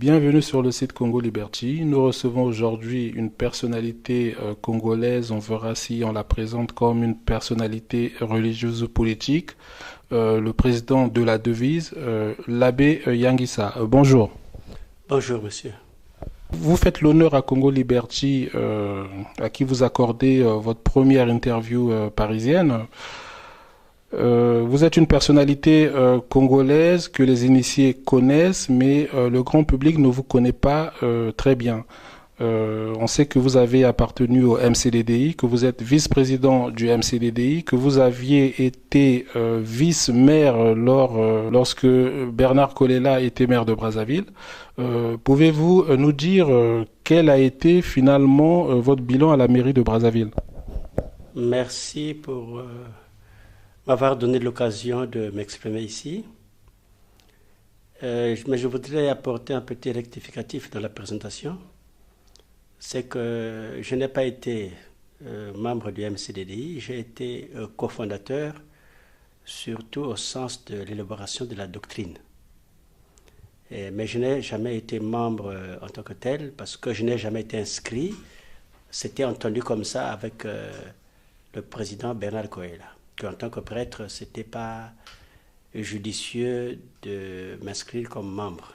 Bienvenue sur le site Congo Liberty. Nous recevons aujourd'hui une personnalité congolaise. On verra si on la présente comme une personnalité religieuse ou politique. Le président de la devise, l'abbé Yangisa. Bonjour. Bonjour, monsieur. Vous faites l'honneur à Congo Liberty, à qui vous accordez votre première interview parisienne. Vous êtes une personnalité congolaise que les initiés connaissent, mais le grand public ne vous connaît pas très bien. On sait que vous avez appartenu au MCDDI, que vous êtes vice-président du MCDDI, que vous aviez été vice-maire lorsque Bernard Kolela était maire de Brazzaville. Pouvez-vous nous dire quel a été finalement votre bilan à la mairie de Brazzaville? Merci pour m'avoir donné l'occasion de m'exprimer ici. Mais je voudrais apporter un petit rectificatif dans la présentation. C'est que je n'ai pas été membre du MCDDI, j'ai été cofondateur, surtout au sens de l'élaboration de la doctrine. Mais je n'ai jamais été membre en tant que tel, parce que je n'ai jamais été inscrit. C'était entendu comme ça avec le président Bernard Kolela, qu'en tant que prêtre, ce n'était pas judicieux de m'inscrire comme membre.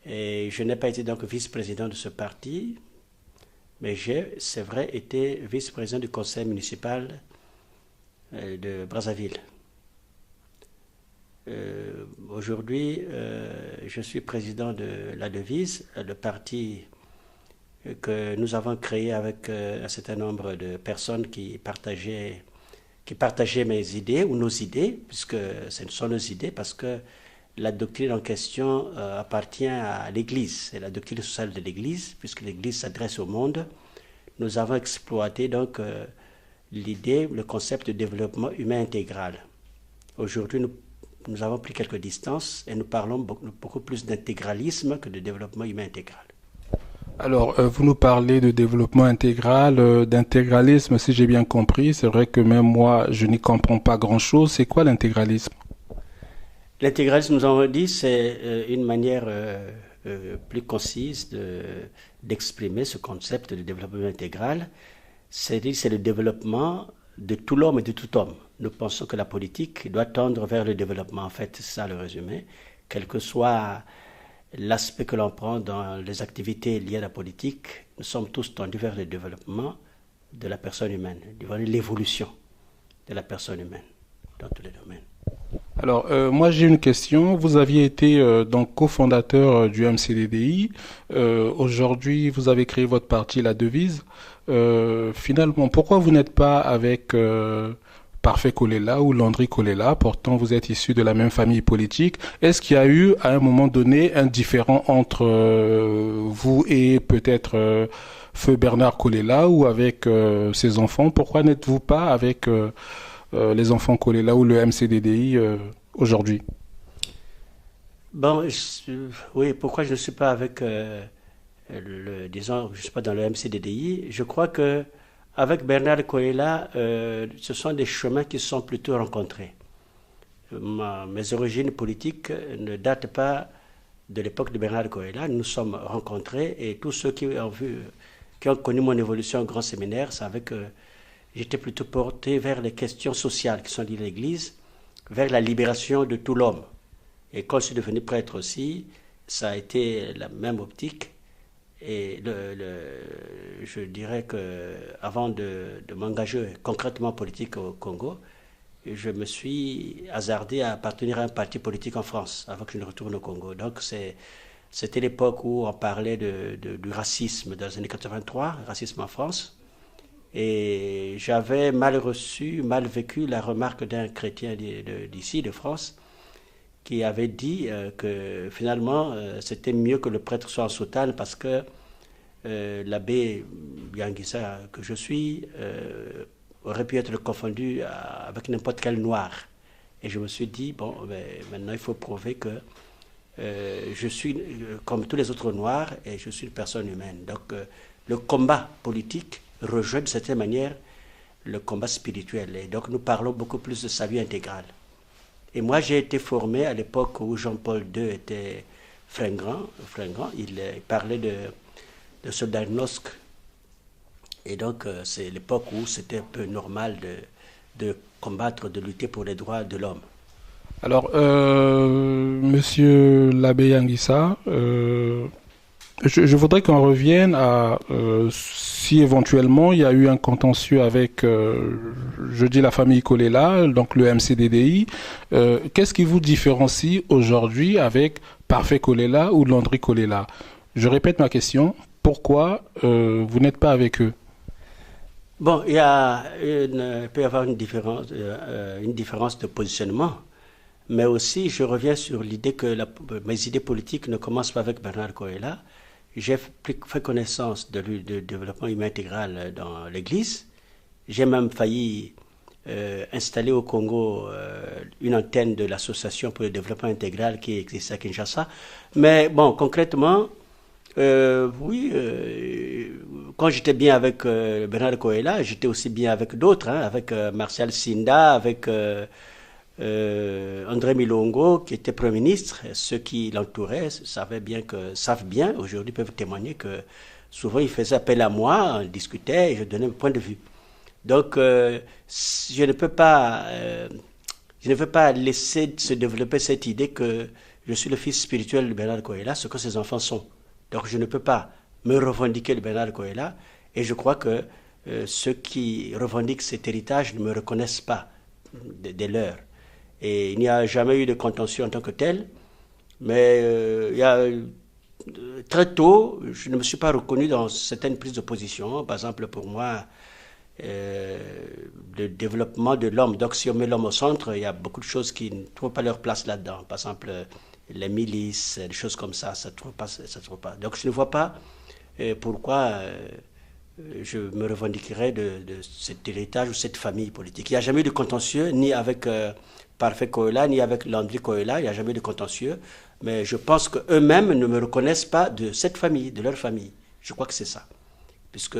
Et je n'ai pas été donc vice-président de ce parti, mais j'ai, c'est vrai, été vice-président du conseil municipal de Brazzaville. Aujourd'hui, je suis président de la devise, le parti que nous avons créé avec un certain nombre de personnes qui partageaient mes idées ou nos idées, puisque ce sont nos idées, parce que la doctrine en question appartient à l'Église, c'est la doctrine sociale de l'Église, puisque l'Église s'adresse au monde. Nous avons exploité donc l'idée, le concept de développement humain intégral. Aujourd'hui, nous avons pris quelques distances et nous parlons beaucoup plus d'intégralisme que de développement humain intégral. Alors, vous nous parlez de développement intégral, d'intégralisme, si j'ai bien compris. C'est vrai que même moi, je n'y comprends pas grand-chose. C'est quoi l'intégralisme? L'intégralisme, nous avons dit, c'est une manière plus concise d'exprimer ce concept de développement intégral. C'est-à-dire c'est le développement de tout l'homme et de tout homme. Nous pensons que la politique doit tendre vers le développement. En fait, c'est ça le résumé. Quel que soit l'aspect que l'on prend dans les activités liées à la politique, nous sommes tous tendus vers le développement de la personne humaine, vers l'évolution de la personne humaine dans tous les domaines. Alors, moi j'ai une question. Vous aviez été donc cofondateur du MCDDI. Aujourd'hui, vous avez créé votre parti, la devise. Finalement, pourquoi vous n'êtes pas avec Parfait Kolela ou Landry Kolela? Pourtant, vous êtes issus de la même famille politique. Est-ce qu'il y a eu, à un moment donné, un différend entre vous et peut-être Feu Bernard Kolela ou avec ses enfants? Pourquoi n'êtes-vous pas avec les enfants Kolela ou le MCDDI aujourd'hui? Bon, oui, pourquoi je ne suis pas avec, disons, je ne suis pas dans le MCDDI? Je crois que avec Bernard Kolela, ce sont des chemins qui sont plutôt rencontrés. Mes origines politiques ne datent pas de l'époque de Bernard Kolela. Nous sommes rencontrés et tous ceux qui ont connu mon évolution au grand séminaire savaient que j'étais plutôt porté vers les questions sociales qui sont liées à l'Église, vers la libération de tout l'homme. Et quand je suis devenu prêtre aussi, ça a été la même optique. Et je dirais qu'avant de m'engager concrètement en politique au Congo, je me suis hasardé à appartenir à un parti politique en France avant que je ne retourne au Congo. Donc c'était l'époque où on parlait du racisme dans les années 83, racisme en France. Et j'avais mal reçu, mal vécu la remarque d'un chrétien d'ici, de France, qui avait dit que finalement c'était mieux que le prêtre soit en soutane parce que l'abbé Yangisa que je suis aurait pu être confondu avec n'importe quel noir. Et je me suis dit, bon, ben, maintenant il faut prouver que je suis comme tous les autres noirs et je suis une personne humaine. Donc le combat politique rejoint de certaine manière le combat spirituel. Et donc nous parlons beaucoup plus de salut intégral. Et moi j'ai été formé à l'époque où Jean-Paul II était fringant. Il parlait de Solidarnosc. Et donc, c'est l'époque où c'était un peu normal de combattre, de lutter pour les droits de l'homme. Alors, Monsieur l'abbé Yanguissa, je voudrais qu'on revienne à si éventuellement il y a eu un contentieux avec, je dis la famille Kolela, donc le MCDDI. Qu'est-ce qui vous différencie aujourd'hui avec Parfait Kolela ou Landry Kolela? Je répète ma question. Pourquoi vous n'êtes pas avec eux? Bon, il peut y avoir une différence de positionnement. Mais aussi, je reviens sur l'idée que mes idées politiques ne commencent pas avec Bernard Koella. J'ai fait connaissance de développement humain intégral dans l'Église. J'ai même failli installer au Congo une antenne de l'association pour le développement intégral qui existe à Kinshasa. Mais bon, concrètement, oui, quand j'étais bien avec Bernard Koella, j'étais aussi bien avec d'autres, hein, avec Martial Sinda, avec André Milongo, qui était Premier ministre. Ceux qui l'entouraient savent bien, aujourd'hui peuvent témoigner que souvent il faisait appel à moi, on discutait et je donnais mon point de vue. Donc, je ne peux pas laisser se développer cette idée que je suis le fils spirituel de Bernard Koella, ce que ses enfants sont. Donc, je ne peux pas me revendiquer de Bernard Koella, et je crois que ceux qui revendiquent cet héritage ne me reconnaissent pas des leurs. Et il n'y a jamais eu de contentieux en tant que tel, mais très tôt, je ne me suis pas reconnu dans certaines prises de position. Par exemple, pour moi, le développement de l'homme, donc si on met l'homme au centre, il y a beaucoup de choses qui ne trouvent pas leur place là-dedans. Par exemple, les milices, des choses comme ça ne trouve pas. Donc je ne vois pas pourquoi je me revendiquerais de cet héritage ou cette famille politique. Il n'y a jamais eu de contentieux, ni avec Parfait Koella, ni avec Landry Koella, il n'y a jamais eu de contentieux, mais je pense qu'eux-mêmes ne me reconnaissent pas de cette famille, de leur famille. Je crois que c'est ça. Puisque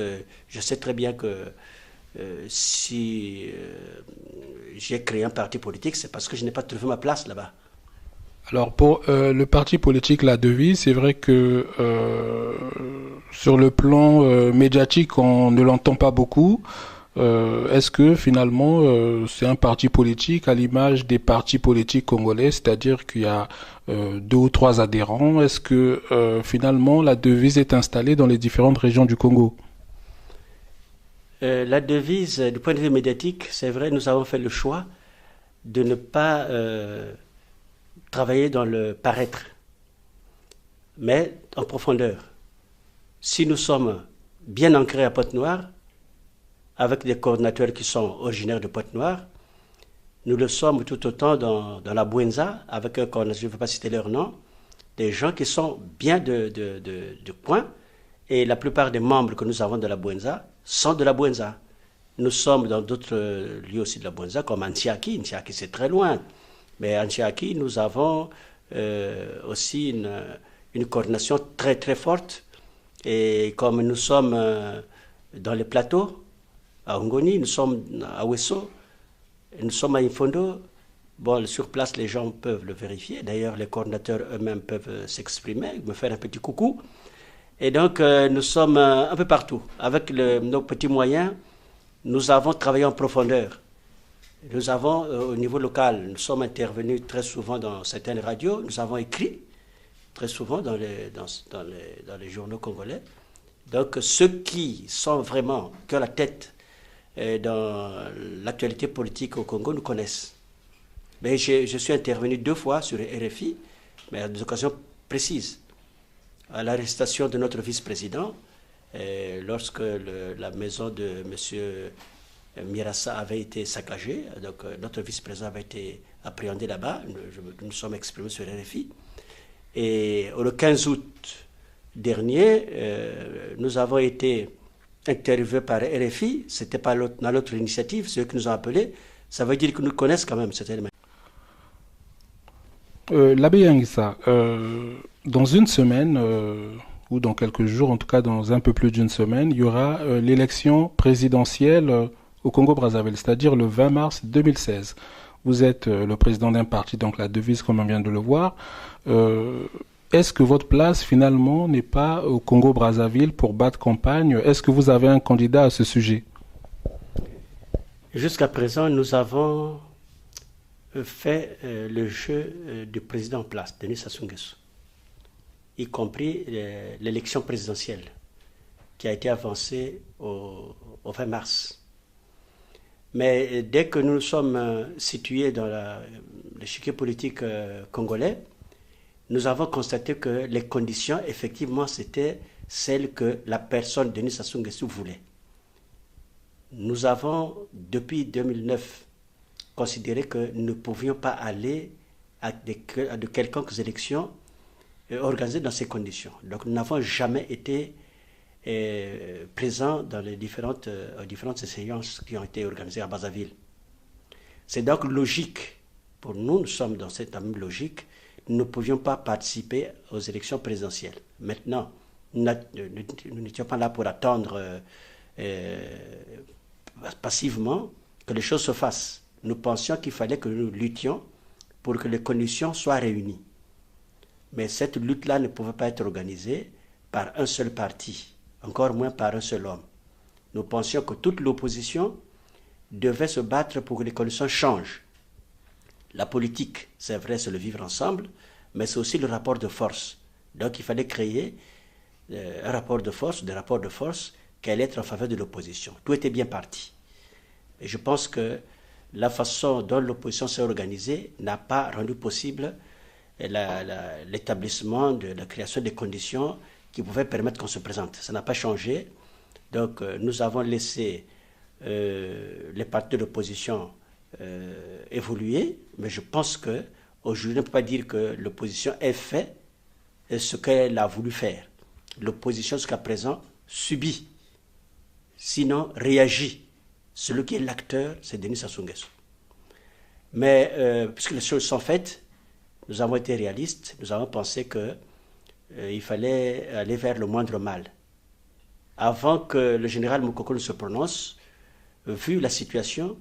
je sais très bien que si j'ai créé un parti politique, c'est parce que je n'ai pas trouvé ma place là-bas. Alors pour le parti politique La Devise, c'est vrai que sur le plan médiatique, on ne l'entend pas beaucoup. Est-ce que finalement c'est un parti politique à l'image des partis politiques congolais, c'est-à-dire qu'il y a 2 ou 3 adhérents? Est-ce que finalement La Devise est installée dans les différentes régions du Congo? La Devise, du point de vue médiatique, c'est vrai, nous avons fait le choix de ne pas travailler dans le paraître, mais en profondeur. Si nous sommes bien ancrés à Pointe-Noire, avec des coordinateurs qui sont originaires de Pointe-Noire, nous le sommes tout autant dans la Bouenza, avec un coordinateur, je ne veux pas citer leur nom, des gens qui sont bien de coin, et la plupart des membres que nous avons de la Bouenza sont de la Bouenza. Nous sommes dans d'autres lieux aussi de la Bouenza, comme Antiaki. Antiaki, c'est très loin. Mais à Antiaki, nous avons aussi une coordination très très forte. Et comme nous sommes dans les plateaux, à Ongoni, nous sommes à Wesso, nous sommes à Infondo, bon, sur place, les gens peuvent le vérifier. D'ailleurs, les coordinateurs eux-mêmes peuvent s'exprimer, me faire un petit coucou. Et donc, nous sommes un peu partout. Avec nos petits moyens, nous avons travaillé en profondeur. Nous avons, au niveau local, nous sommes intervenus très souvent dans certaines radios, nous avons écrit très souvent dans les journaux congolais. Donc, ceux qui sont vraiment, qui ont la tête dans l'actualité politique au Congo, nous connaissent. Mais je suis intervenu 2 fois sur RFI, mais à des occasions précises. À l'arrestation de notre vice-président, lorsque la maison de M. Mirassa avait été saccagée, donc notre vice-président avait été appréhendé là-bas, nous sommes exprimés sur RFI. Et le 15 août dernier, nous avons été interviewés par RFI, c'était pas dans notre initiative, c'est eux qui nous ont appelés, ça veut dire qu'ils nous connaissent quand même, certainement. L'abbé Yanguissa, dans une semaine, ou dans quelques jours, en tout cas dans un peu plus d'une semaine, il y aura l'élection présidentielle au Congo-Brazzaville, c'est-à-dire le 20 mars 2016. Vous êtes le président d'un parti, donc La Devise, comme on vient de le voir. est-ce que votre place finalement n'est pas au Congo-Brazzaville pour battre campagne? Est-ce que vous avez un candidat à ce sujet? Jusqu'à présent, nous avons fait le jeu du président en place, Denis Sassou Nguesso, y compris l'élection présidentielle qui a été avancée au 20 mars. Mais dès que nous sommes situés dans l'échiquier politique congolais, nous avons constaté que les conditions, effectivement, c'était celles que la personne Denis Sassou Nguesso voulait. Nous avons, depuis 2009, considéré que nous ne pouvions pas aller à de quelconques élections organisées dans ces conditions. Donc nous n'avons jamais été présents dans les différentes séances qui ont été organisées à Brazzaville. C'est donc logique, pour nous, nous sommes dans cette même logique, nous ne pouvions pas participer aux élections présidentielles. Maintenant, nous n'étions pas là pour attendre passivement que les choses se fassent. Nous pensions qu'il fallait que nous luttions pour que les conditions soient réunies. Mais cette lutte-là ne pouvait pas être organisée par un seul parti, encore moins par un seul homme. Nous pensions que toute l'opposition devait se battre pour que les conditions changent. La politique, c'est vrai, c'est le vivre ensemble, mais c'est aussi le rapport de force. Donc il fallait créer un rapport de force, des rapports de force qui allaient être en faveur de l'opposition. Tout était bien parti. Et je pense que la façon dont l'opposition s'est organisée n'a pas rendu possible l'établissement de la création des conditions qui pouvaient permettre qu'on se présente. Ça n'a pas changé. Donc nous avons laissé les partis d'opposition évoluer, mais je pense qu'aujourd'hui, on ne peut pas dire que l'opposition ait fait ce qu'elle a voulu faire. L'opposition, jusqu'à présent, subit, sinon réagit. Celui qui est l'acteur, c'est Denis Sassou Nguesso. Mais puisque les choses sont faites, nous avons été réalistes, nous avons pensé qu'il fallait aller vers le moindre mal. Avant que le général Mokoko ne se prononce, vu la situation,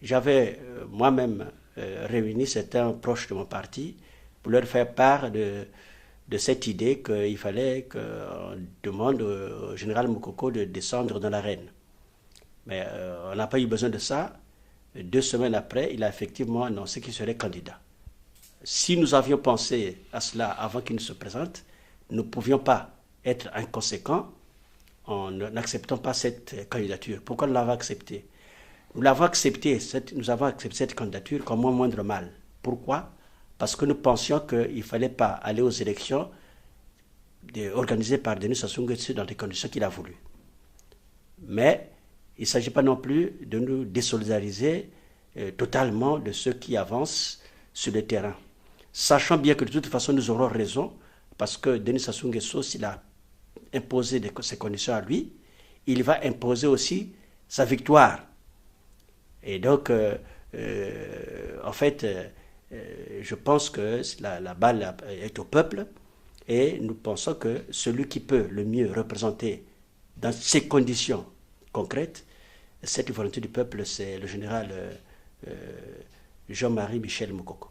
j'avais moi-même réuni certains proches de mon parti pour leur faire part de cette idée qu'il fallait qu'on demande au général Mokoko de descendre dans l'arène. Mais on n'a pas eu besoin de ça. 2 semaines après, il a effectivement annoncé qu'il serait candidat. Si nous avions pensé à cela avant qu'il ne se présente, nous ne pouvions pas être inconséquents en n'acceptant pas cette candidature. Pourquoi nous l'avons acceptée? Nous avons accepté cette candidature comme un moindre mal. Pourquoi? Parce que nous pensions qu'il ne fallait pas aller aux élections organisées par Denis Sassou Nguesso dans les conditions qu'il a voulu. Mais il ne s'agit pas non plus de nous désolidariser totalement de ceux qui avancent sur le terrain. Sachant bien que de toute façon nous aurons raison, parce que Denis Sassou Nguesso, s'il a imposé ses conditions à lui, il va imposer aussi sa victoire. Et donc, en fait, je pense que la balle est au peuple et nous pensons que celui qui peut le mieux représenter dans ces conditions concrètes cette volonté du peuple, c'est le général Jean-Marie Michel Mokoko.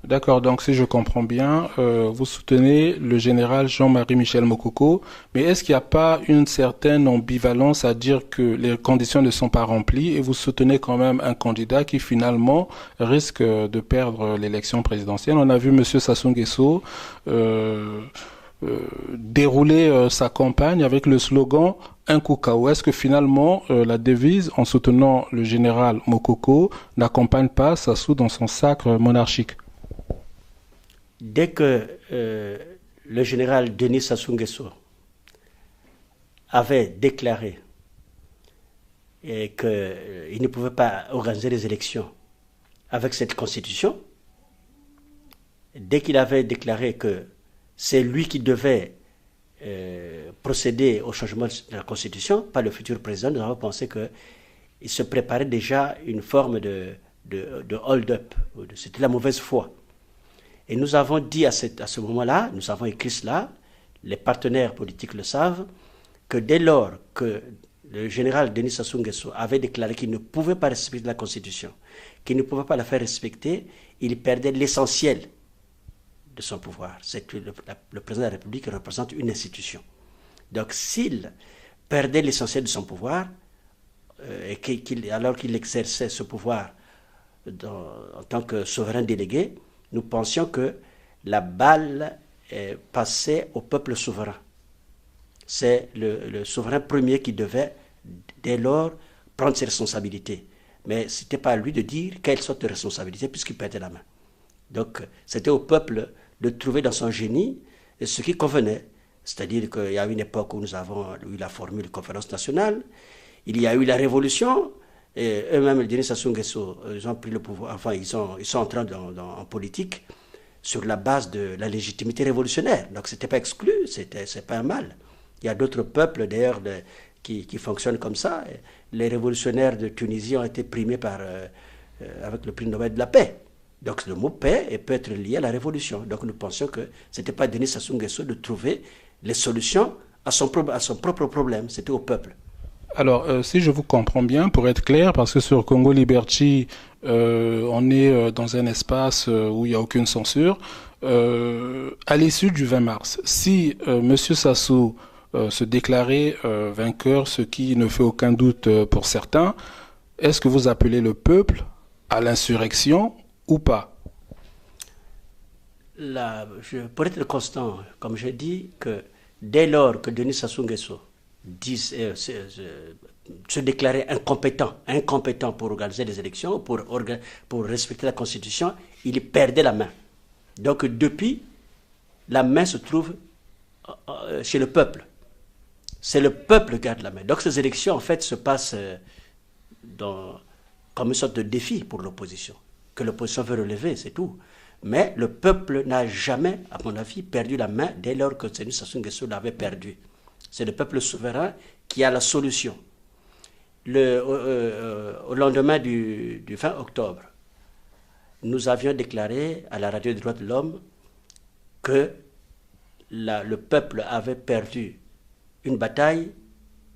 D'accord, donc si je comprends bien, vous soutenez le général Jean-Marie Michel Mokoko, mais est-ce qu'il n'y a pas une certaine ambivalence à dire que les conditions ne sont pas remplies et vous soutenez quand même un candidat qui finalement risque de perdre l'élection présidentielle? On a vu M. Sassou Nguesso dérouler sa campagne avec le slogan « Un coup KO ». Est-ce que finalement la devise en soutenant le général Mokoko n'accompagne pas Sassou dans son sacre monarchique? Dès que le général Denis Sassou Nguesso avait déclaré qu'il ne pouvait pas organiser les élections avec cette constitution, dès qu'il avait déclaré que c'est lui qui devait procéder au changement de la constitution, pas le futur président, nous avons pensé qu'il se préparait déjà une forme de hold-up, c'était la mauvaise foi. Et nous avons dit à ce moment-là, nous avons écrit cela, les partenaires politiques le savent, que dès lors que le général Denis Sassou Nguesso avait déclaré qu'il ne pouvait pas respecter la Constitution, qu'il ne pouvait pas la faire respecter, il perdait l'essentiel de son pouvoir. Le président de la République représente une institution. Donc s'il perdait l'essentiel de son pouvoir, alors qu'il exerçait ce pouvoir en tant que souverain délégué, nous pensions que la balle passait au peuple souverain. C'est le souverain premier qui devait, dès lors, prendre ses responsabilités. Mais ce n'était pas à lui de dire quelle sorte de responsabilité, puisqu'il perdait la main. Donc, c'était au peuple de trouver dans son génie ce qui convenait. C'est-à-dire qu'il y a eu une époque où nous avons eu la formule conférence nationale, il y a eu la révolution, et eux-mêmes, le Denis Sassou Nguesso, ils ont pris le pouvoir, enfin, ils sont entrés en politique sur la base de la légitimité révolutionnaire. Donc, ce n'était pas exclu, c'est pas un mal. Il y a d'autres peuples, d'ailleurs, qui fonctionnent comme ça. Les révolutionnaires de Tunisie ont été primés avec le prix Nobel de la paix. Donc le mot paix peut être lié à la révolution. Donc nous pensions que ce n'était pas Denis Sassou Nguesso de trouver les solutions à son propre problème, c'était au peuple. Alors, si je vous comprends bien, pour être clair, parce que sur Congo Liberty, on est dans un espace où il n'y a aucune censure, à l'issue du 20 mars, si M. Sassou se déclarait vainqueur, ce qui ne fait aucun doute pour certains, est-ce que vous appelez le peuple à l'insurrection ou pas? Pour être constant, comme je dis, que dès lors que Denis Sassou Nguesso se déclarait incompétent pour organiser les élections, pour respecter la Constitution, il perdait la main. Donc depuis, la main se trouve chez le peuple. C'est le peuple qui garde la main. Donc ces élections, en fait, se passent comme une sorte de défi pour l'opposition, que l'opposition veut relever, c'est tout. Mais le peuple n'a jamais, à mon avis, perdu la main dès lors que Denis Sassou Nguesso l'avait perdu. C'est le peuple souverain qui a la solution. Au lendemain du 20 octobre, nous avions déclaré à la radio des droits de l'homme que le peuple avait perdu une bataille,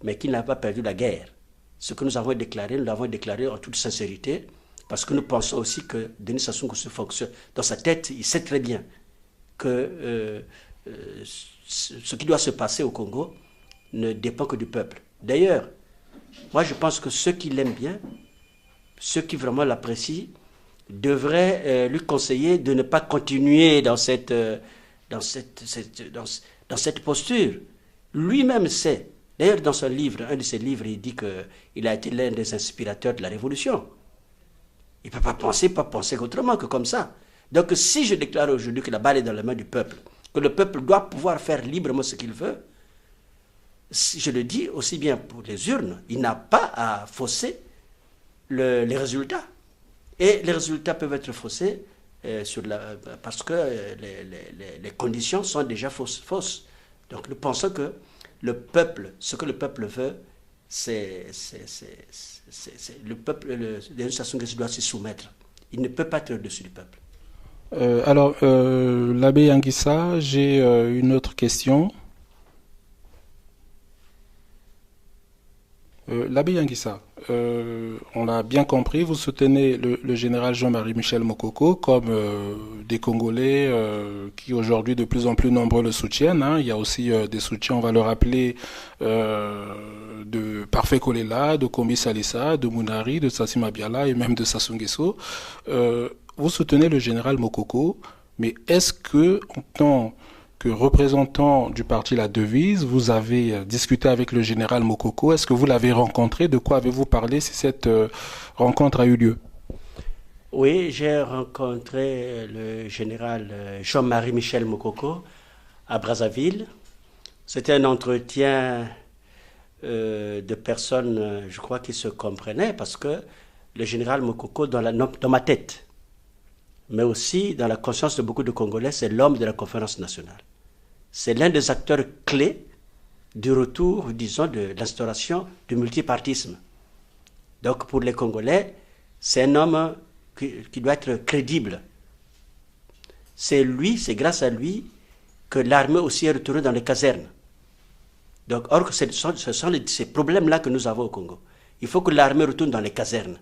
mais qu'il n'a pas perdu la guerre. Ce que nous l'avons déclaré en toute sincérité, parce que nous pensons aussi que Denis Sassou Nguesso fonctionne. Dans sa tête, il sait très bien que ce qui doit se passer au Congo ne dépend que du peuple. D'ailleurs, moi je pense que ceux qui l'aiment bien, ceux qui vraiment l'apprécient, devraient lui conseiller de ne pas continuer dans cette posture. Lui-même sait. D'ailleurs, dans un de ses livres, il dit qu'il a été l'un des inspirateurs de la Révolution. Il ne peut pas penser autrement que comme ça. Donc, si je déclare aujourd'hui que la balle est dans la main du peuple, que le peuple doit pouvoir faire librement ce qu'il veut, je le dis aussi bien pour les urnes, il n'a pas à fausser les résultats. Et les résultats peuvent être faussés parce que les conditions sont déjà fausses. Donc nous pensons que ce que le peuple veut, le peuple, Denis Sassou Nguesso doit se soumettre. Il ne peut pas être au-dessus du peuple. Alors, l'abbé Yanguissa, j'ai une autre question. L'abbé Yanguissa, on l'a bien compris, vous soutenez le général Jean-Marie Michel Mokoko comme des Congolais qui aujourd'hui de plus en plus nombreux le soutiennent. Hein. Il y a aussi des soutiens, on va le rappeler, de Parfait Kolela, de Kombi Salissa, de Mounari, de Sassy Mabiala et même de Sassou Nguesso. Vous soutenez le général Mokoko, mais est-ce que, en tant que représentant du parti La Devise, vous avez discuté avec le général Mokoko? Est-ce que vous l'avez rencontré? De quoi avez-vous parlé si cette rencontre a eu lieu? Oui, j'ai rencontré le général Jean-Marie Michel Mokoko à Brazzaville. C'était un entretien de personnes, je crois, qui se comprenaient parce que le général Mokoko, dans ma tête, mais aussi dans la conscience de beaucoup de Congolais, c'est l'homme de la conférence nationale. C'est l'un des acteurs clés du retour, disons, de l'instauration du multipartisme. Donc pour les Congolais, c'est un homme qui doit être crédible. C'est grâce à lui que l'armée aussi est retournée dans les casernes. Donc, or que ce sont ces problèmes-là que nous avons au Congo. Il faut que l'armée retourne dans les casernes.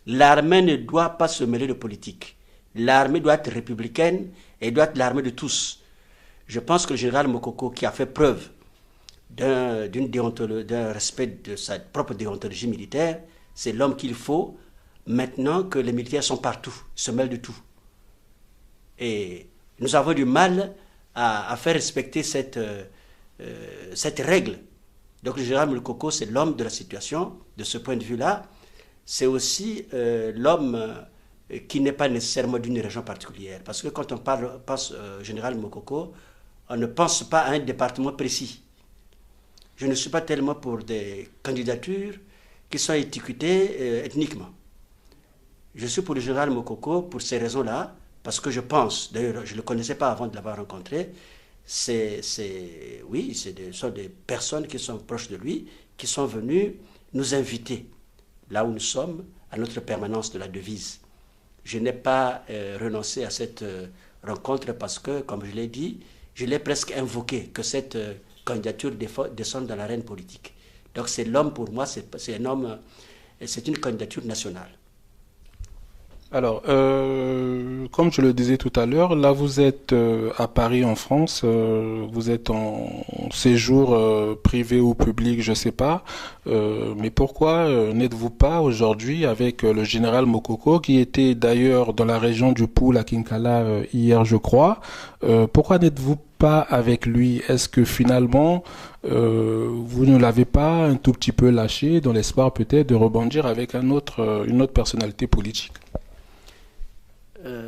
L'armée ne doit pas se mêler de politique. L'armée doit être républicaine et doit être l'armée de tous. Je pense que le général Mokoko, qui a fait preuve d'un respect de sa propre déontologie militaire, c'est l'homme qu'il faut maintenant que les militaires sont partout, se mêlent de tout. Et nous avons du mal à faire respecter cette règle. Donc le général Mokoko, c'est l'homme de la situation. De ce point de vue-là, c'est aussi l'homme qui n'est pas nécessairement d'une région particulière. Parce que quand on pense général Mokoko, on ne pense pas à un département précis. Je ne suis pas tellement pour des candidatures qui sont étiquetées ethniquement. Je suis pour le général Mokoko pour ces raisons-là, parce que je pense, d'ailleurs je ne le connaissais pas avant de l'avoir rencontré, ce sont des personnes qui sont proches de lui, qui sont venues nous inviter, là où nous sommes, à notre permanence de la devise. Je n'ai pas renoncé à cette rencontre parce que, comme je l'ai dit, je l'ai presque invoqué, que cette candidature descende dans l'arène politique. Donc c'est l'homme, pour moi, c'est un homme, c'est une candidature nationale. Alors, comme je le disais tout à l'heure, là vous êtes à Paris en France, vous êtes en séjour privé ou public, je sais pas, mais pourquoi n'êtes-vous pas aujourd'hui avec le général Mokoko qui était d'ailleurs dans la région du Poul à Kinkala hier je crois, pourquoi n'êtes-vous pas avec lui? Est-ce que finalement vous ne l'avez pas un tout petit peu lâché dans l'espoir peut-être de rebondir avec une autre personnalité politique?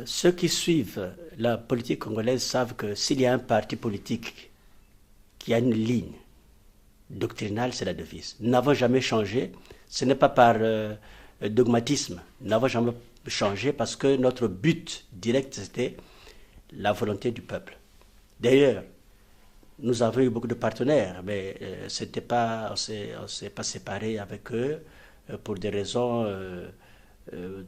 Ceux qui suivent la politique congolaise savent que s'il y a un parti politique qui a une ligne doctrinale, c'est la devise. Nous n'avons jamais changé. Ce n'est pas par dogmatisme. Nous n'avons jamais changé parce que notre but direct, c'était la volonté du peuple. D'ailleurs, nous avons eu beaucoup de partenaires, mais on ne s'est pas séparés avec eux pour des raisons,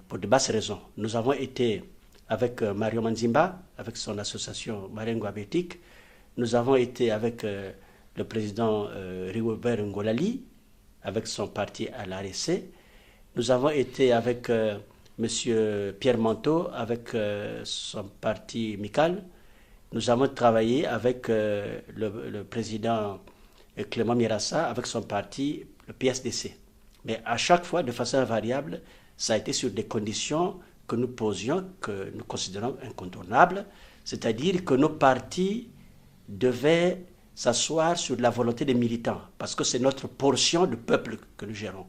pour de basses raisons. Nous avons été avec Mario Manzimba, avec son association Marengo Abétique. Nous avons été avec le président Rigobert Ngolali, avec son parti à l'ARC. Nous avons été avec M. Pierre Manteau, avec son parti MICAL. Nous avons travaillé avec le président Clément Mirassa, avec son parti, le PSDC. Mais à chaque fois, de façon invariable, ça a été sur des conditions que nous posions, que nous considérons incontournables, c'est-à-dire que nos partis devaient s'asseoir sur la volonté des militants, parce que c'est notre portion de peuple que nous gérons.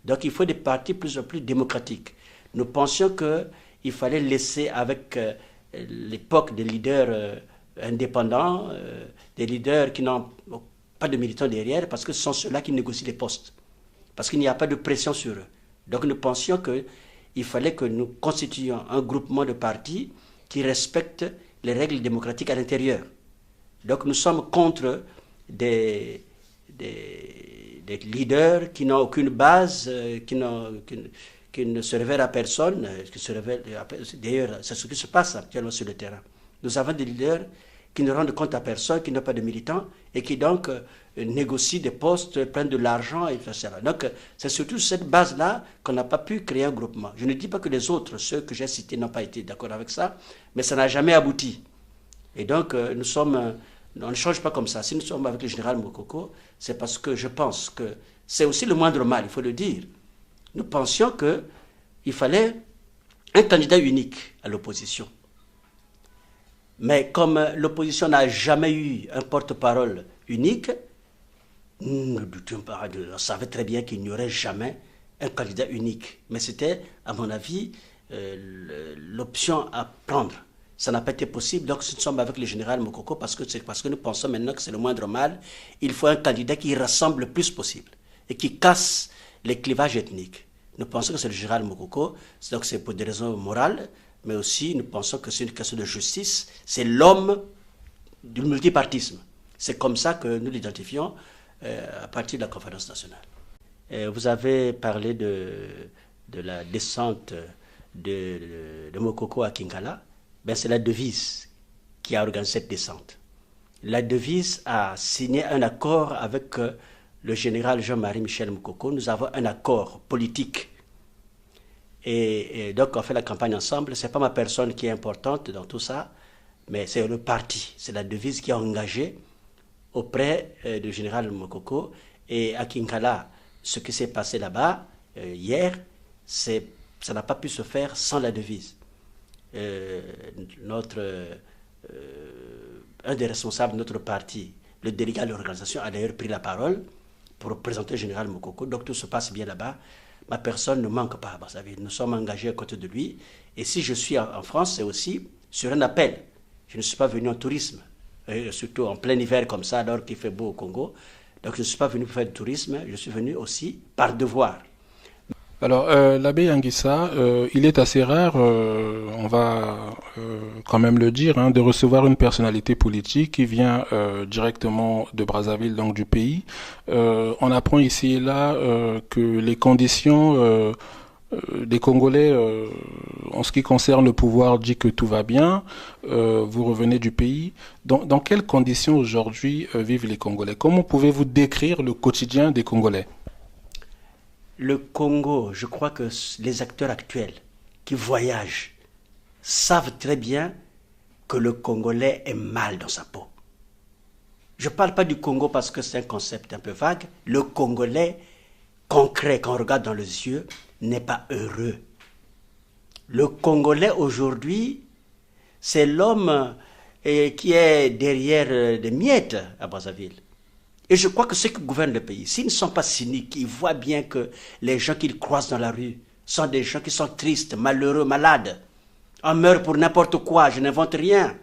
Donc il faut des partis plus en plus démocratiques. Nous pensions qu'il fallait laisser avec l'époque des leaders indépendants, des leaders qui n'ont pas de militants derrière, parce que ce sont ceux-là qui négocient les postes, parce qu'il n'y a pas de pression sur eux. Donc nous pensions qu'il fallait que nous constituions un groupement de partis qui respectent les règles démocratiques à l'intérieur. Donc nous sommes contre des leaders qui n'ont aucune base, qui ne se révèlent à personne, d'ailleurs c'est ce qui se passe actuellement sur le terrain. Nous avons des leaders qui ne rendent compte à personne, qui n'ont pas de militants et qui donc négocient des postes, prennent de l'argent, etc. Donc c'est surtout cette base-là qu'on n'a pas pu créer un groupement. Je ne dis pas que les autres, ceux que j'ai cités, n'ont pas été d'accord avec ça, mais ça n'a jamais abouti. Et donc on ne change pas comme ça. Si nous sommes avec le général Mokoko, c'est parce que je pense que c'est aussi le moindre mal, il faut le dire. Nous pensions qu'il fallait un candidat unique à l'opposition. Mais comme l'opposition n'a jamais eu un porte-parole unique, nous on savait très bien qu'il n'y aurait jamais un candidat unique. Mais c'était, à mon avis, l'option à prendre. Ça n'a pas été possible, donc nous sommes avec le général Mokoko parce que nous pensons maintenant que c'est le moindre mal. Il faut un candidat qui rassemble le plus possible et qui casse les clivages ethniques. Nous pensons que c'est le général Mokoko, donc c'est pour des raisons morales, mais aussi nous pensons que c'est une question de justice. C'est l'homme du multipartisme. C'est comme ça que nous l'identifions à partir de la conférence nationale. Vous avez parlé de la descente de Mokoko à Kinkala. Ben, c'est la devise qui a organisé cette descente. La devise a signé un accord avec le général Jean-Marie Michel Mokoko. Nous avons un accord politique. Et donc, on fait la campagne ensemble. Ce n'est pas ma personne qui est importante dans tout ça, mais c'est le parti. C'est la devise qui est engagée auprès du général Mokoko. Et à Kinkala, ce qui s'est passé là-bas, hier, ça n'a pas pu se faire sans la devise. Un des responsables de notre parti, le délégué de l'organisation, a d'ailleurs pris la parole pour présenter le général Mokoko. Donc tout se passe bien là-bas. Ma personne ne manque pas à Brazzaville. Nous sommes engagés à côté de lui. Et si je suis en France, c'est aussi sur un appel. Je ne suis pas venu en tourisme, surtout en plein hiver comme ça, alors qu'il fait beau au Congo. Donc je ne suis pas venu pour faire du tourisme, je suis venu aussi par devoir. Alors, l'abbé Anguissa, il est assez rare, on va quand même le dire, hein, de recevoir une personnalité politique qui vient directement de Brazzaville, donc du pays. On apprend ici et là que les conditions des Congolais, en ce qui concerne le pouvoir, dit que tout va bien. Vous revenez du pays. Dans quelles conditions aujourd'hui vivent les Congolais? Comment pouvez-vous décrire le quotidien des Congolais? Le Congo, je crois que les acteurs actuels qui voyagent savent très bien que le Congolais est mal dans sa peau. Je ne parle pas du Congo parce que c'est un concept un peu vague. Le Congolais concret, quand on regarde dans les yeux, n'est pas heureux. Le Congolais aujourd'hui, c'est l'homme qui est derrière des miettes à Brazzaville. Et je crois que ceux qui gouvernent le pays, s'ils ne sont pas cyniques, ils voient bien que les gens qu'ils croisent dans la rue sont des gens qui sont tristes, malheureux, malades. On meurt pour n'importe quoi, je n'invente rien.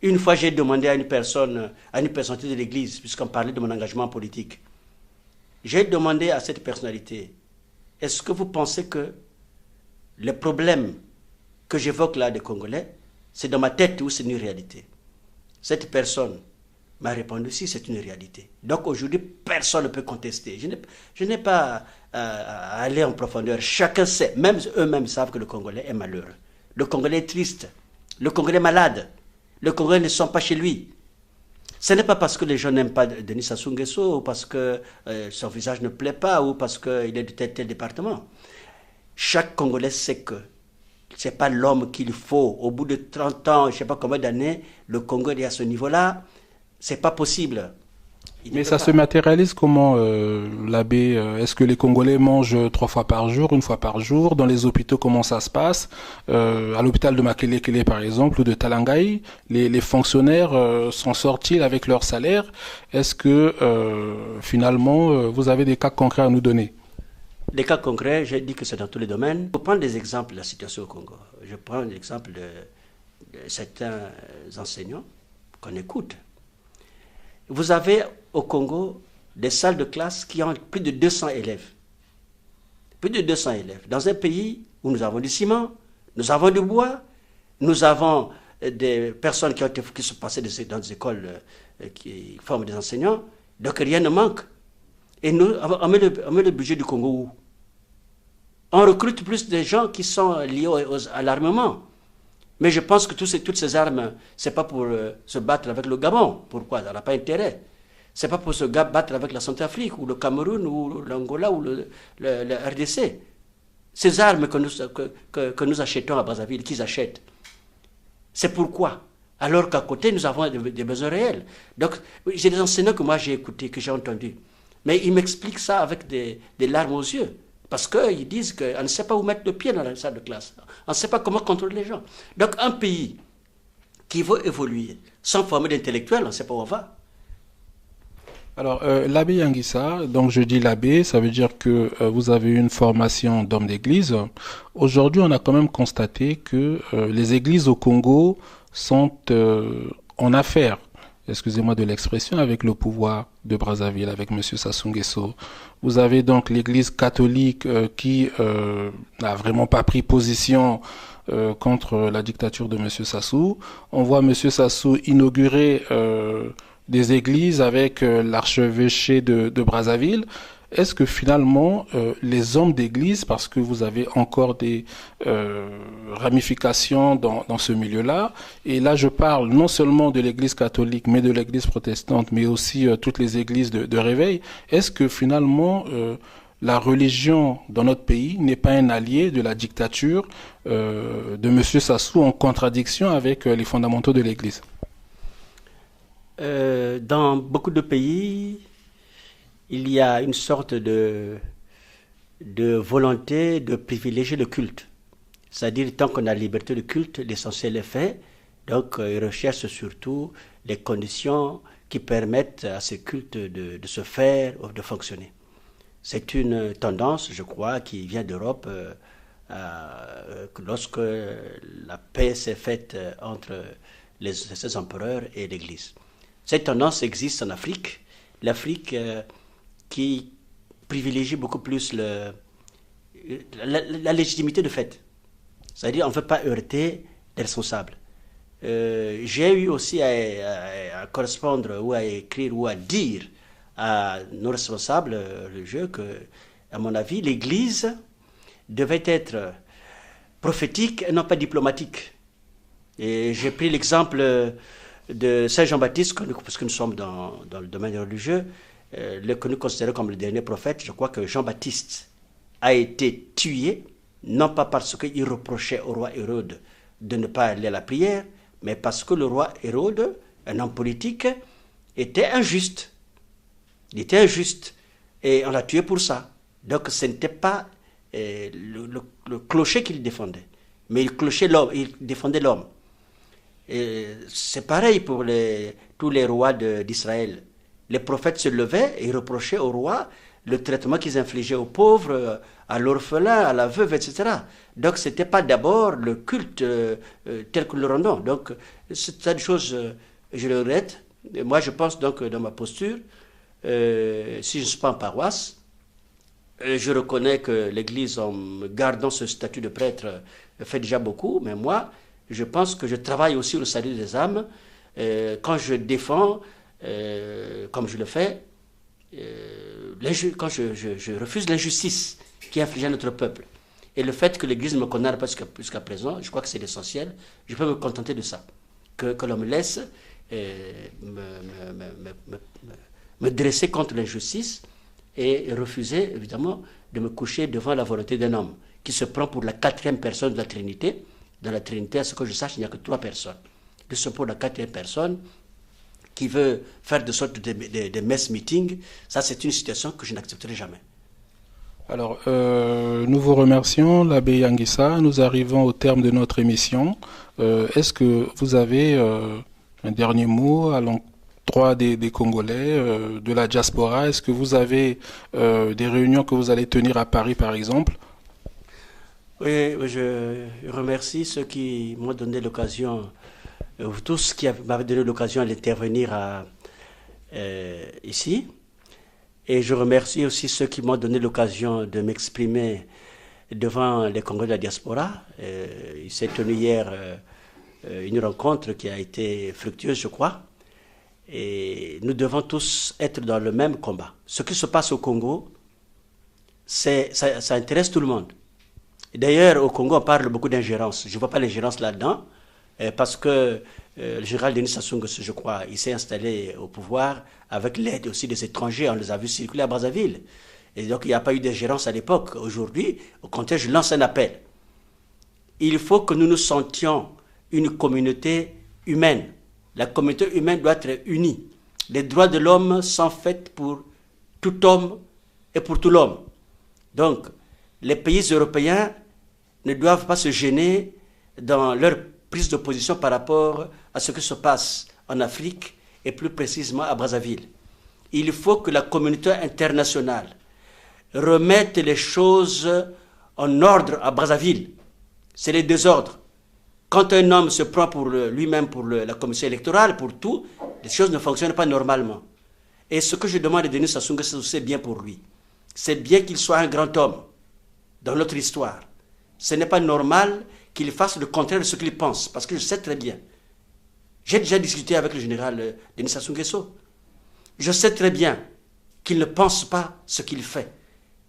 Une fois, j'ai demandé à une personnalité de l'Église, puisqu'on parlait de mon engagement politique, j'ai demandé à cette personnalité, est-ce que vous pensez que les problèmes que j'évoque là des Congolais, c'est dans ma tête ou c'est une réalité? Cette personne m'a répondu, si, c'est une réalité. Donc aujourd'hui, personne ne peut contester. Je n'ai pas à aller en profondeur. Chacun sait, même eux-mêmes savent que le Congolais est malheureux. Le Congolais est triste. Le Congolais est malade. Le Congolais ne sont pas chez lui. Ce n'est pas parce que les gens n'aiment pas Denis Sassou Nguesso, ou parce que son visage ne plaît pas, ou parce qu'il est de tel département. Chaque Congolais sait que ce n'est pas l'homme qu'il faut. Au bout de 30 ans, je ne sais pas combien d'années, le Congo est à ce niveau-là. C'est pas possible. Mais ça se matérialise comment, l'abbé? Est-ce que les Congolais mangent 3 fois par jour, 1 fois par jour? Dans les hôpitaux, comment ça se passe? À l'hôpital de Makelekele, par exemple, ou de Talangaï, les fonctionnaires s'en sortent-ils avec leur salaire? Est-ce que, finalement, vous avez des cas concrets à nous donner? Des cas concrets, j'ai dit que c'est dans tous les domaines. Je prends des exemples de la situation au Congo. Je prends l'exemple de certains enseignants qu'on écoute. Vous avez au Congo des salles de classe qui ont plus de 200 élèves. Plus de 200 élèves. Dans un pays où nous avons du ciment, nous avons du bois, nous avons des personnes qui sont passées dans des écoles qui forment des enseignants, donc rien ne manque. Et nous, on met le budget du Congo où? On recrute plus de gens qui sont liés à l'armement. Mais je pense que toutes ces armes, ce n'est pas pour se battre avec le Gabon. Pourquoi? Ça n'a pas intérêt. Ce n'est pas pour se battre avec la Centrafrique, ou le Cameroun, ou l'Angola, ou le RDC. Ces armes que nous achetons à Brazzaville, qu'ils achètent, c'est pourquoi? Alors qu'à côté, nous avons des besoins réels. Donc, j'ai des enseignants que moi j'ai écoutés, que j'ai entendus. Mais ils m'expliquent ça avec des larmes aux yeux. Parce qu'ils disent qu'on ne sait pas où mettre le pied dans la salle de classe. On ne sait pas comment contrôler les gens. Donc un pays qui veut évoluer sans former d'intellectuels, on ne sait pas où on va. Alors, l'abbé Anguissa, donc je dis l'abbé, ça veut dire que vous avez eu une formation d'homme d'église. Aujourd'hui, on a quand même constaté que les églises au Congo sont en affaire, excusez-moi de l'expression, avec le pouvoir de Brazzaville, avec M. Sassou Nguesso. Vous avez donc l'église catholique qui n'a vraiment pas pris position contre la dictature de M. Sassou. On voit M. Sassou inaugurer des églises avec l'archevêché de Brazzaville. Est-ce que finalement les hommes d'église, parce que vous avez encore des ramifications dans ce milieu-là, et là je parle non seulement de l'église catholique, mais de l'église protestante, mais aussi toutes les églises de réveil, est-ce que finalement la religion dans notre pays n'est pas un allié de la dictature de M. Sassou, en contradiction avec les fondamentaux de l'Église? Dans beaucoup de pays, il y a une sorte de volonté de privilégier le culte. C'est-à-dire, tant qu'on a liberté de culte, l'essentiel est fait. Donc, ils recherchent surtout les conditions qui permettent à ces cultes de se faire ou de fonctionner. C'est une tendance, je crois, qui vient d'Europe lorsque la paix s'est faite entre ces empereurs et l'Église. Cette tendance existe en Afrique. L'Afrique qui privilégie beaucoup plus la légitimité de fait. C'est-à-dire, on ne veut pas heurter les responsables. J'ai eu aussi à correspondre ou à écrire ou à dire à nos responsables religieux que, à mon avis, l'Église devait être prophétique et non pas diplomatique. Et j'ai pris l'exemple de Saint Jean-Baptiste, parce que nous sommes dans le domaine religieux, que nous considérons comme le dernier prophète. Je crois que Jean-Baptiste a été tué, non pas parce qu'il reprochait au roi Hérode de ne pas aller à la prière, mais parce que le roi Hérode, un homme politique, était injuste. Il était injuste. Et on l'a tué pour ça. Donc ce n'était pas le clocher qu'il défendait, mais il défendait l'homme. C'est pareil pour tous les rois d'Israël. Les prophètes se levaient et reprochaient au roi le traitement qu'ils infligeaient aux pauvres, à l'orphelin, à la veuve, etc. Donc ce n'était pas d'abord le culte tel que nous le rendons. Donc c'est une chose, je le regrette. Et moi je pense donc dans ma posture, si je ne suis pas en paroisse, je reconnais que l'Église, en me gardant ce statut de prêtre, fait déjà beaucoup, mais moi, je pense que je travaille aussi au salut des âmes quand je défends, comme je le fais, quand je refuse l'injustice qui est infligée à notre peuple. Et le fait que l'Église ne me condamne pas jusqu'à présent, je crois que c'est l'essentiel. Je peux me contenter de ça. Que l'on me laisse me dresser contre l'injustice et refuser, évidemment, de me coucher devant la volonté d'un homme qui se prend pour la quatrième personne de la Trinité. Dans la Trinité, à ce que je sache, il n'y a que 3 personnes. Il se prend pour la quatrième personne qui veut faire de sorte de mess-meeting. Ça, c'est une situation que je n'accepterai jamais. Alors, nous vous remercions, l'abbé Yanguissa. Nous arrivons au terme de notre émission. Est-ce que vous avez un dernier mot à l'endroit des Congolais, de la diaspora? Est-ce que vous avez des réunions que vous allez tenir à Paris, par exemple? Oui, je remercie ceux qui m'ont donné l'occasion, tous qui m'avaient donné l'occasion d'intervenir ici. Et je remercie aussi ceux qui m'ont donné l'occasion de m'exprimer devant les Congolais de la diaspora. Il s'est tenu hier une rencontre qui a été fructueuse, je crois. Et nous devons tous être dans le même combat. Ce qui se passe au Congo, ça intéresse tout le monde. D'ailleurs, au Congo, on parle beaucoup d'ingérence. Je ne vois pas l'ingérence là-dedans, parce que le général Denis Sassou Nguesso, je crois, il s'est installé au pouvoir avec l'aide aussi des étrangers. On les a vus circuler à Brazzaville. Et donc, il n'y a pas eu d'ingérence à l'époque. Aujourd'hui, au contraire, je lance un appel. Il faut que nous nous sentions une communauté humaine. La communauté humaine doit être unie. Les droits de l'homme sont faits pour tout homme et pour tout l'homme. Donc, les pays européens ne doivent pas se gêner dans leur prise de position par rapport à ce qui se passe en Afrique et plus précisément à Brazzaville. Il faut que la communauté internationale remette les choses en ordre à Brazzaville. C'est les désordres. Quand un homme se prend pour lui-même pour la commission électorale, pour tout, les choses ne fonctionnent pas normalement. Et ce que je demande à Denis Sassou Nguesso, c'est bien pour lui. C'est bien qu'il soit un grand homme dans notre histoire. Ce n'est pas normal qu'il fasse le contraire de ce qu'il pense, parce que je sais très bien. J'ai déjà discuté avec le général Denis Sassou Nguesso. Je sais très bien qu'il ne pense pas ce qu'il fait,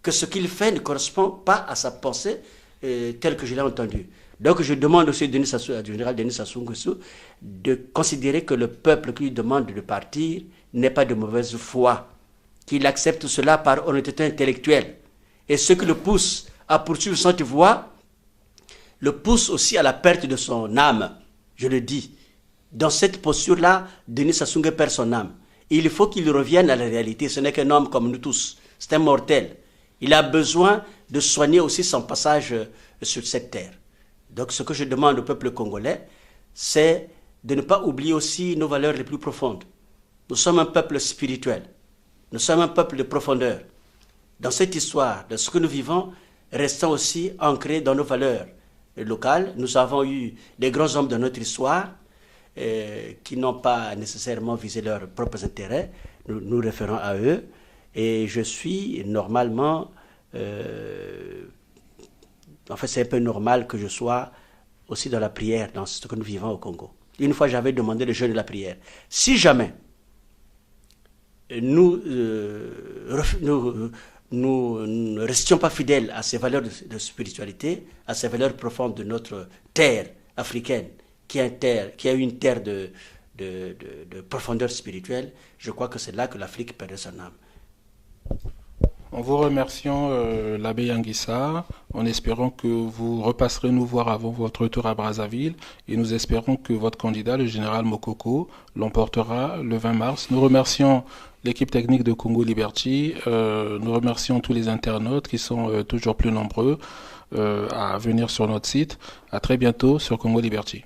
que ce qu'il fait ne correspond pas à sa pensée telle que je l'ai entendue. Donc je demande aussi au général Denis Sassou Nguesso de considérer que le peuple qui lui demande de partir n'est pas de mauvaise foi, qu'il accepte cela par honnêteté intellectuelle, Et ce qui le pousse à poursuivre cette voie, le pousse aussi à la perte de son âme, je le dis. Dans cette posture-là, Denis Sassou Nguesso perd son âme. Il faut qu'il revienne à la réalité. Ce n'est qu'un homme comme nous tous. C'est un mortel. Il a besoin de soigner aussi son passage sur cette terre. Donc ce que je demande au peuple congolais, c'est de ne pas oublier aussi nos valeurs les plus profondes. Nous sommes un peuple spirituel. Nous sommes un peuple de profondeur. Dans cette histoire, dans ce que nous vivons, restons aussi ancrés dans nos valeurs locales. Nous avons eu des grands hommes de notre histoire qui n'ont pas nécessairement visé leurs propres intérêts. Nous nous référons à eux. Et je suis normalement... en fait, c'est un peu normal que je sois aussi dans la prière, dans ce que nous vivons au Congo. Une fois, j'avais demandé le jeûne de la prière. Si jamais nous ne restions pas fidèles à ces valeurs de spiritualité, à ces valeurs profondes de notre terre africaine, qui a une terre de profondeur spirituelle, je crois que c'est là que l'Afrique perdait son âme. En vous remerciant, l'abbé Yanguissa, en espérant que vous repasserez nous voir avant votre retour à Brazzaville, et nous espérons que votre candidat, le général Mokoko, l'emportera le 20 mars. Nous remercions l'équipe technique de Congo Liberty, nous remercions tous les internautes qui sont toujours plus nombreux à venir sur notre site. À très bientôt sur Congo Liberty.